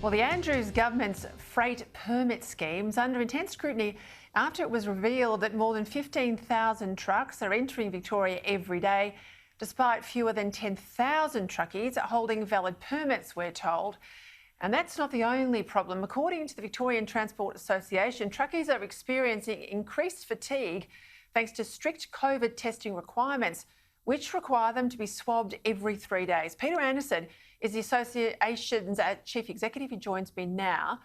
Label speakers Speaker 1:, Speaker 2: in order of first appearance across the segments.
Speaker 1: Well, the Andrews government's freight permit scheme's under intense scrutiny after it was revealed that more than 15,000 trucks are entering Victoria every day, despite fewer than 10,000 truckies holding valid permits, we're told. And that's not the only problem. According to the Victorian Transport Association, truckies are experiencing increased fatigue thanks to strict COVID testing requirements, which require them to be swabbed every 3 days. Peter Anderson is the association's chief executive. He joins me now.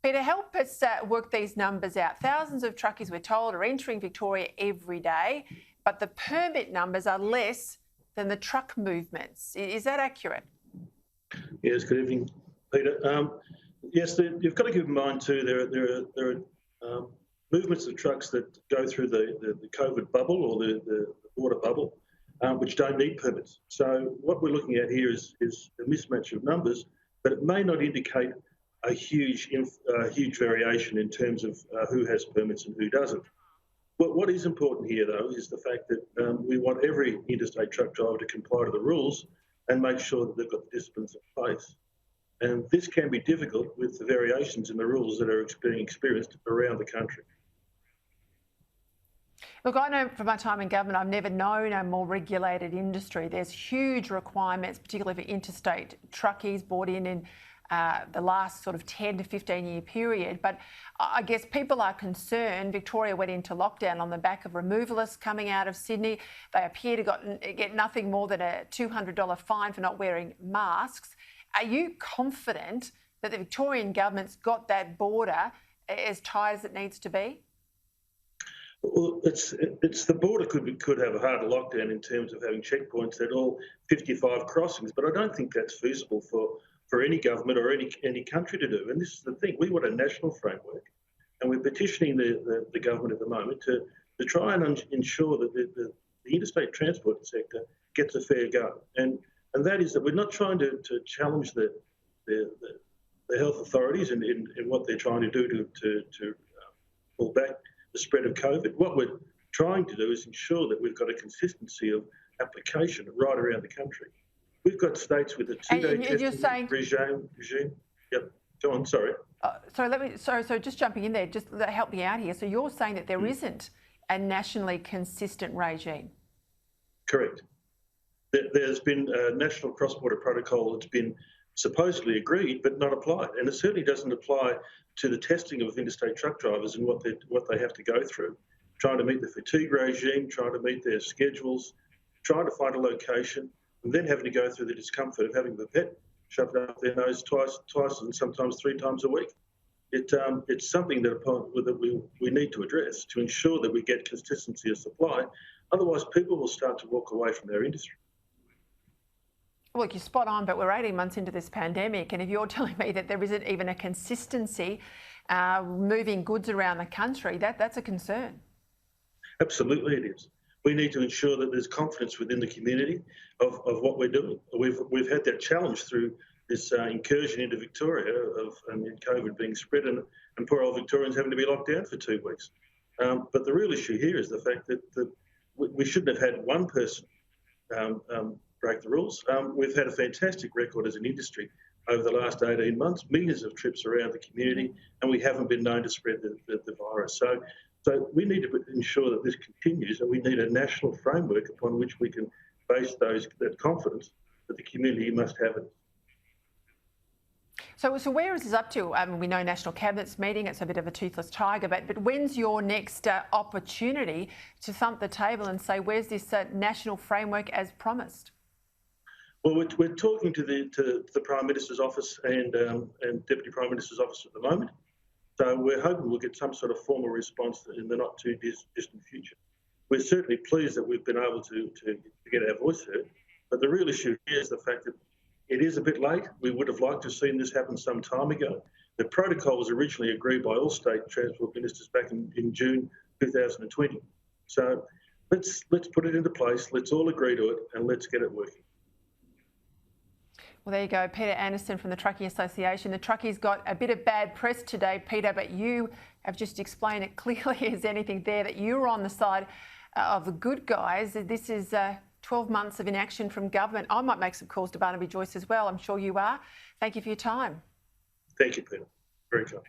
Speaker 1: Peter, help us work these numbers out. Thousands of truckies, we're told, are entering Victoria every day, but the permit numbers are less than the truck movements. Is that accurate?
Speaker 2: Yes, good evening, Peter. Yes, you've got to keep in mind too, there are movements of trucks that go through the COVID bubble or the border bubble, which don't need permits. So what we're looking at here is a mismatch of numbers, but it may not indicate a huge variation in terms of who has permits and who doesn't. What is important here, though, is the fact that we want every interstate truck driver to comply to the rules and make sure that they've got the disciplines in place. And this can be difficult with the variations in the rules that are being experienced around the country.
Speaker 1: Look, I know from my time in government, I've never known a more regulated industry. There's huge requirements, particularly for interstate truckies brought in the last sort of 10 to 15 year period. But I guess people are concerned. Victoria went into lockdown on the back of removalists coming out of Sydney. They appear to get nothing more than a $200 fine for not wearing masks. Are you confident that the Victorian government's got that border as tight as it needs to be?
Speaker 2: Well, it's the border could have a harder lockdown in terms of having checkpoints at all 55 crossings, but I don't think that's feasible for any government or any country to do. And this is the thing: we want a national framework, and we're petitioning the government at the moment to try and ensure that the interstate transport sector gets a fair go. And that is that we're not trying to challenge the health authorities in what they're trying to do to pull back the spread of COVID. What we're trying to do is ensure that we've got a consistency of application right around the country. We've got states with a 2-day testing regime. Yep. Go on. Sorry.
Speaker 1: So just jumping in there, just help me out here. So you're saying that there isn't a nationally consistent regime?
Speaker 2: Correct. There's been a national cross-border protocol that's been supposedly agreed but not applied, and it certainly doesn't apply to the testing of interstate truck drivers and what they have to go through, trying to meet the fatigue regime, trying to meet their schedules, trying to find a location, and then having to go through the discomfort of having the pet shoved up their nose twice and sometimes 3 times a week. It's something that we need to address to ensure that we get consistency of supply. Otherwise, people will start to walk away from their industry.
Speaker 1: Look, you're spot on, but we're 18 months into this pandemic, and if you're telling me that there isn't even a consistency moving goods around the country, that's a concern.
Speaker 2: Absolutely it is. We need to ensure that there's confidence within the community of what we're doing. We've had that challenge through this incursion into Victoria of COVID being spread and poor old Victorians having to be locked down for 2 weeks. But the real issue here is the fact that we shouldn't have had one person break the rules. We've had a fantastic record as an industry over the last 18 months, millions of trips around the community, and we haven't been known to spread the virus. So we need to ensure that this continues, and we need a national framework upon which we can base that confidence that the community must have it.
Speaker 1: So where is this up to? We know National Cabinet's meeting, it's a bit of a toothless tiger, but when's your next opportunity to thump the table and say, where's this national framework as promised?
Speaker 2: Well, we're talking to the Prime Minister's office and Deputy Prime Minister's office at the moment. So we're hoping we'll get some sort of formal response in the not too distant future. We're certainly pleased that we've been able to get our voice heard, but the real issue here is the fact that it is a bit late. We would have liked to have seen this happen some time ago. The protocol was originally agreed by all state transport ministers back in June 2020. So let's put it into place, let's all agree to it, and let's get it working.
Speaker 1: Well, there you go, Peta Anderson from the Trucking Association. The truckies got a bit of bad press today, Peter, but you have just explained it clearly as anything there, that you're on the side of the good guys. This is 12 months of inaction from government. I might make some calls to Barnaby Joyce as well. I'm sure you are. Thank you for your time.
Speaker 2: Thank you, Peter. Very kind.